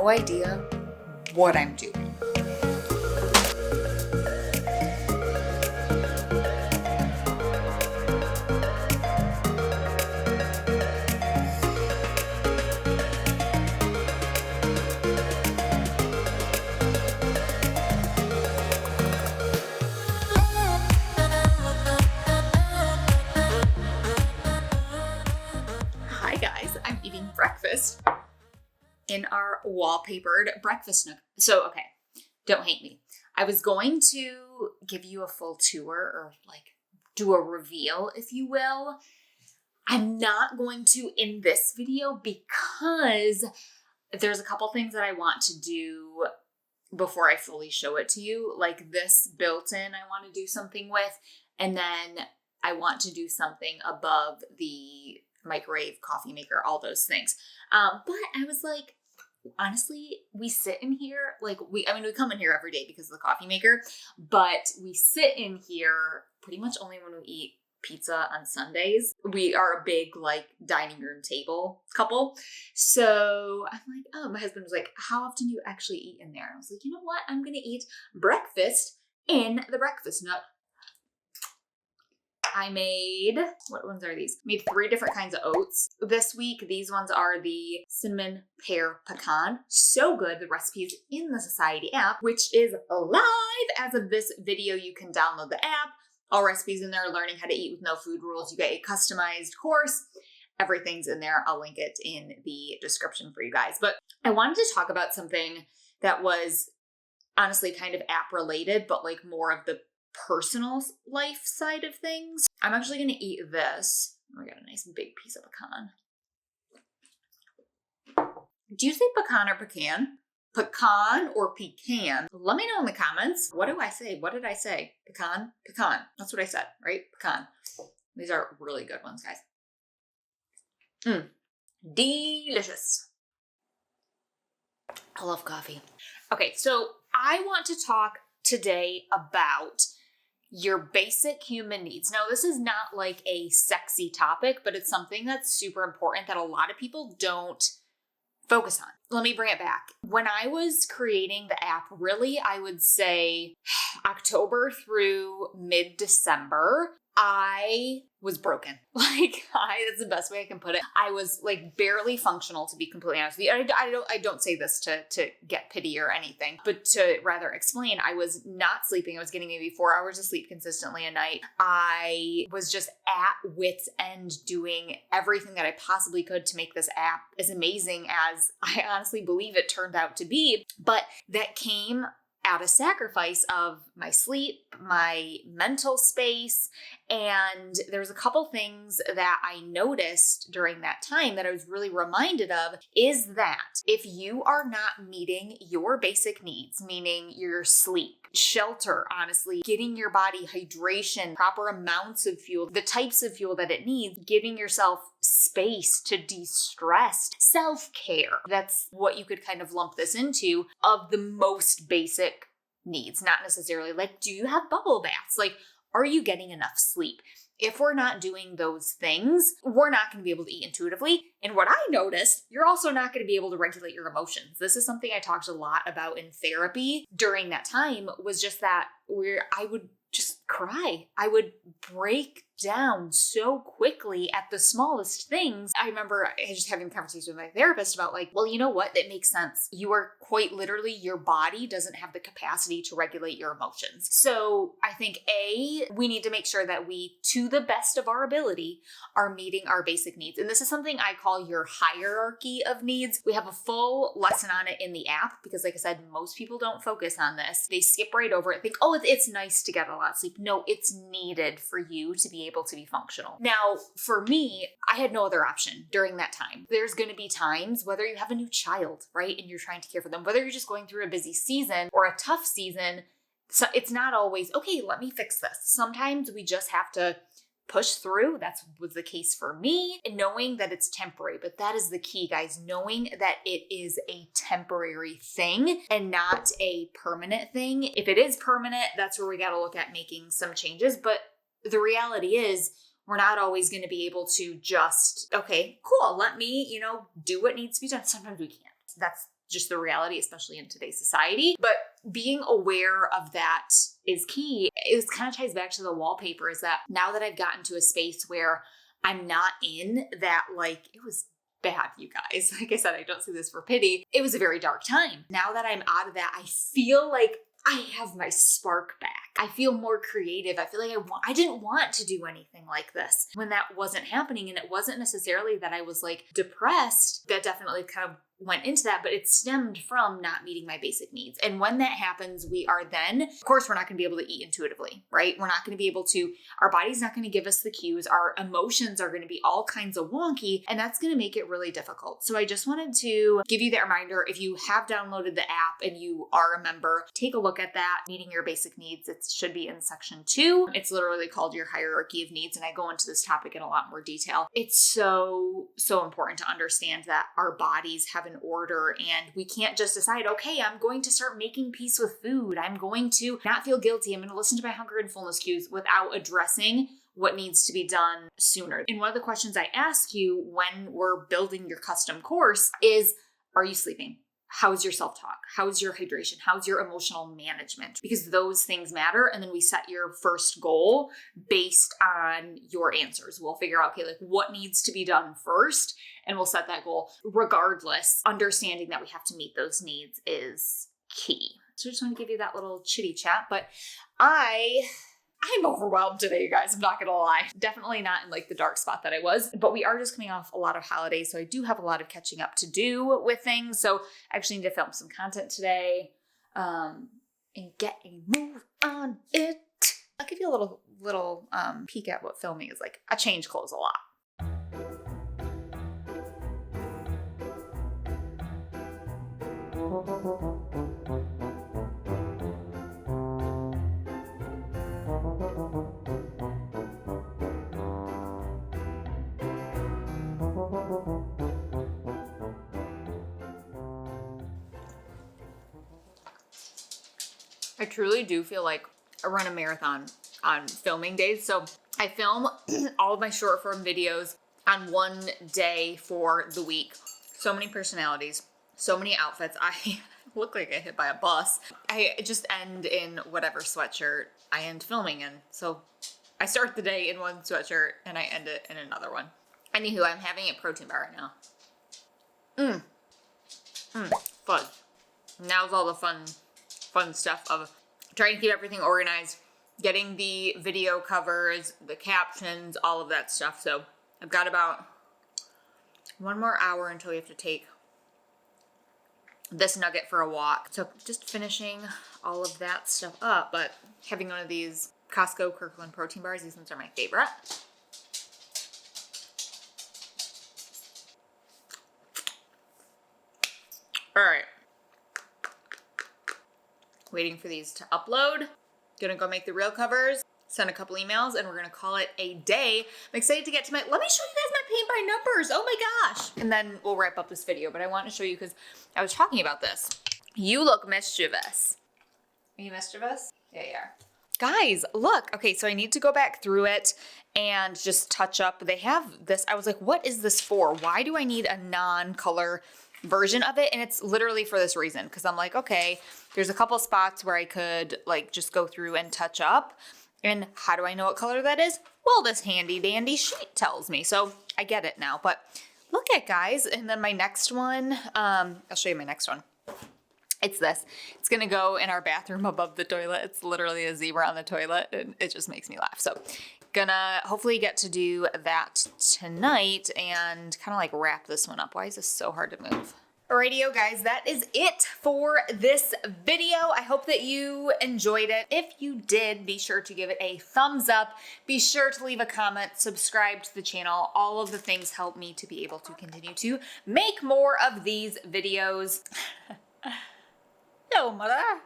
no idea what I'm doing. Hi guys, I'm eating breakfast in our wallpapered breakfast nook. So, okay, don't hate me. I was going to give you a full tour or like do a reveal, if you will. I'm not going to in this video because there's a couple things that I want to do before I fully show it to you. Like this built-in I want to do something with, and then I want to do something above the microwave, coffee maker, all those things. But I was like, honestly, we sit in here, like we come in here every day because of the coffee maker, but we sit in here pretty much only when we eat pizza on Sundays. We are a big like dining room table couple. So I'm like, oh, my husband was like, how often do you actually eat in there? I was like, you know what? I'm going to eat breakfast in the breakfast nook. I made, what ones are these? Made 3 different kinds of oats this week. These ones are the cinnamon pear pecan. So good. The recipe is in the Society app, which is live as of this video. You can download the app. All recipes in there, learning how to eat with no food rules. You get a customized course. Everything's in there. I'll link it in the description for you guys. But I wanted to talk about something that was honestly kind of app related, but like more of the personal life side of things. I'm actually going to eat this. Oh, we got a nice big piece of pecan. Do you say pecan or pecan? Pecan or pecan? Let me know in the comments. What do I say? What did I say? Pecan? Pecan. That's what I said, right? Pecan. These are really good ones, guys. Delicious. I love coffee. Okay, so I want to talk today about your basic human needs. Now, this is not like a sexy topic, but it's something that's super important that a lot of people don't focus on. Let me bring it back. When I was creating the app, really, I would say October through mid-December, I was broken. That's the best way I can put it. I was like barely functional, to be completely honest with you. I don't say this to get pity or anything, but to rather explain. I was not sleeping. I was getting maybe 4 hours of sleep consistently a night. I was just at wit's end doing everything that I possibly could to make this app as amazing as I honestly believe it turned out to be. But that came at a sacrifice of my sleep, my mental space, and there was a couple things that I noticed during that time that I was really reminded of is that if you are not meeting your basic needs, meaning your sleep, shelter, honestly, getting your body hydration, proper amounts of fuel, the types of fuel that it needs, giving yourself space to de-stress, self-care. That's what you could kind of lump this into of the most basic needs, not necessarily like, do you have bubble baths? Like, are you getting enough sleep? If we're not doing those things, we're not going to be able to eat intuitively. And what I noticed, you're also not going to be able to regulate your emotions. This is something I talked a lot about in therapy during that time, was just that I would just cry. I would break down so quickly at the smallest things. I remember just having a conversation with my therapist about like, well, you know what? It makes sense. You are quite literally, your body doesn't have the capacity to regulate your emotions. So I think we need to make sure that we, to the best of our ability, are meeting our basic needs. And this is something I call your hierarchy of needs. We have a full lesson on it in the app because like I said, most people don't focus on this. They skip right over it, think, oh, it's nice to get a lot of sleep. No, it's needed for you to be able to be functional. Now, for me, I had no other option during that time. There's going to be times, whether you have a new child, right, and you're trying to care for them, whether you're just going through a busy season or a tough season, so it's not always, okay, let me fix this. Sometimes we just have to push through. That was the case for me, and knowing that it's temporary. But that is the key, guys, knowing that it is a temporary thing and not a permanent thing. If it is permanent, that's where we got to look at making some changes. But the reality is, we're not always going to be able to just, okay, cool, let me, do what needs to be done. Sometimes we can't. That's just the reality, especially in today's society. But being aware of that is key. It kind of ties back to the wallpaper, is that now that I've gotten to a space where I'm not in that, like, it was bad, you guys. Like I said, I don't say this for pity. It was a very dark time. Now that I'm out of that, I feel like I have my spark back. I feel more creative. I feel like I didn't want to do anything like this when that wasn't happening. And it wasn't necessarily that I was like depressed. That definitely kind of went into that, but it stemmed from not meeting my basic needs. And when that happens, we are then, of course, we're not going to be able to eat intuitively, right? We're not going to be able to, our body's not going to give us the cues. Our emotions are going to be all kinds of wonky, and that's going to make it really difficult. So I just wanted to give you that reminder. If you have downloaded the app and you are a member, take a look at that. Meeting your basic needs. It should be in section 2. It's literally called your hierarchy of needs. And I go into this topic in a lot more detail. It's so important to understand that our bodies have an order, and we can't just decide, okay, I'm going to start making peace with food. I'm going to not feel guilty. I'm going to listen to my hunger and fullness cues without addressing what needs to be done sooner. And one of the questions I ask you when we're building your custom course is, are you sleeping? How's your self-talk? How's your hydration? How's your emotional management? Because those things matter. And then we set your first goal based on your answers. We'll figure out, okay, like what needs to be done first, and we'll set that goal. Regardless, understanding that we have to meet those needs is key. So I just want to give you that little chitty chat, but I'm overwhelmed today, you guys. I'm not going to lie. Definitely not in like the dark spot that I was, but we are just coming off a lot of holidays. So I do have a lot of catching up to do with things. So I actually need to film some content today, and get a move on it. I'll give you a little peek at what filming is like. I change clothes a lot. I truly do feel like I run a marathon on filming days. So I film all of my short form videos on one day for the week. So many personalities, so many outfits. I look like I hit by a bus. I just end in whatever sweatshirt I end filming in. So I start the day in one sweatshirt and I end it in another one. Anywho, I'm having a protein bar right now. Fun. Now's all the fun stuff of trying to keep everything organized, getting the video covers, the captions, all of that stuff. So I've got about 1 more hour until we have to take this nugget for a walk. So just finishing all of that stuff up, but having one of these Costco Kirkland protein bars, these ones are my favorite. All right. Waiting for these to upload. Gonna go make the real covers, send a couple emails, and we're gonna call it a day. I'm excited to get to let me show you guys my paint by numbers. Oh my gosh. And then we'll wrap up this video, but I want to show you because I was talking about this. You look mischievous. Are you mischievous? Yeah, you are. Guys, look. Okay, so I need to go back through it and just touch up. They have this. I was like, what is this for? Why do I need a non-color version of it? And it's literally for this reason, because I'm like, okay, there's a couple spots where I could like just go through and touch up. And how do I know what color that is? Well, this handy dandy sheet tells me. So I get it now. But look at, guys. And then my next one, I'll show you my next one. It's this. It's going to go in our bathroom above the toilet. It's literally a zebra on the toilet, and it just makes me laugh. So gonna hopefully get to do that tonight and kind of like wrap this one up. Why is this so hard to move? Alrighty, guys, that is it for this video. I hope that you enjoyed it. If you did, be sure to give it a thumbs up. Be sure to leave a comment, subscribe to the channel. All of the things help me to be able to continue to make more of these videos. Hello, mother.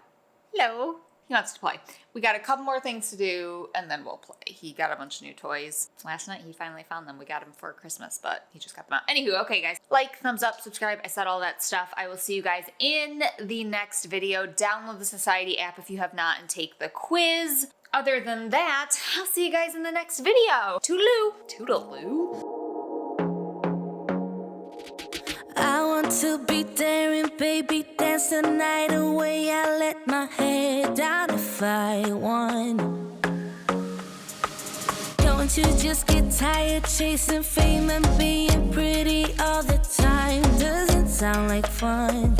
Hello. He wants to play. We got a couple more things to do and then we'll play. He got a bunch of new toys. Last night he finally found them. We got them for Christmas, but he just got them out. Anywho, okay guys, like, thumbs up, subscribe. I said all that stuff. I will see you guys in the next video. Download the Society app if you have not and take the quiz. Other than that, I'll see you guys in the next video. Toodaloo. Toodaloo. I want to be there and baby dance the night away. I let my head down if I won. Don't you just get tired chasing fame and being pretty all the time? Doesn't sound like fun.